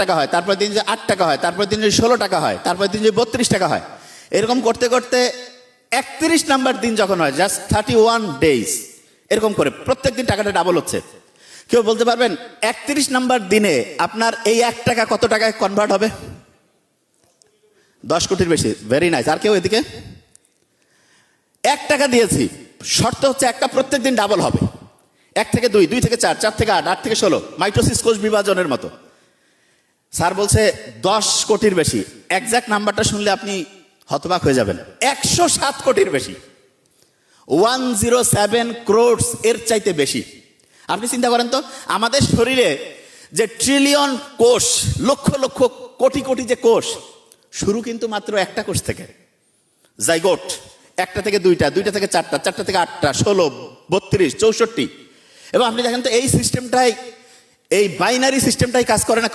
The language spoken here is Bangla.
টাকা হয়, তারপর দিন যে 8 টাকা হয়, তারপর দিন যে 16 টাকা হয়, তারপর দিন যে 32 টাকা হয়। এরকম করতে করতে 31 নাম্বার দিন যখন হয়, জাস্ট 31 ডেজ, এরকম করে প্রত্যেক দিন টাকাটা ডাবল হচ্ছে। কেউ বলতে পারবেন 31 নাম্বার দিনে আপনার এই 1 টাকা কত টাকায় কনভার্ট হবে? 10 কোটির বেশি। Very nice. আর কেউ এদিকে? 1 টাকা দিয়েছি, শর্ত হচ্ছে একটা প্রত্যেক দিন ডাবল হবে। 1 থেকে 2, 2 থেকে 4, 4 থেকে 8, 8 থেকে 16, মাইটোসিস কোষ বিভাজনের মতো। স্যার বলছে 10 কোটির বেশি। এক্সাক্ট নাম্বারটা শুনলে আপনি হতবাক হয়ে যাবেন। 107 কোটির বেশি, 107 crores এর চাইতে বেশি। আপনি চিন্তা করেন তো, আমাদের শরীরে যে ট্রিলিয়ন কোষ, লক্ষ লক্ষ কোটি কোটি যে কোষ, শুরু কিন্তু মাত্র একটা কোষ থেকে, জাইগোট। 1টা থেকে 2টা, 2টা থেকে 4টা, 4টা থেকে 8টা, 16, 32, 64। এবং আপনি দেখেন তো এই সিস্টেমটাই, এই বাইনারি সিস্টেমটাই কাজ করে না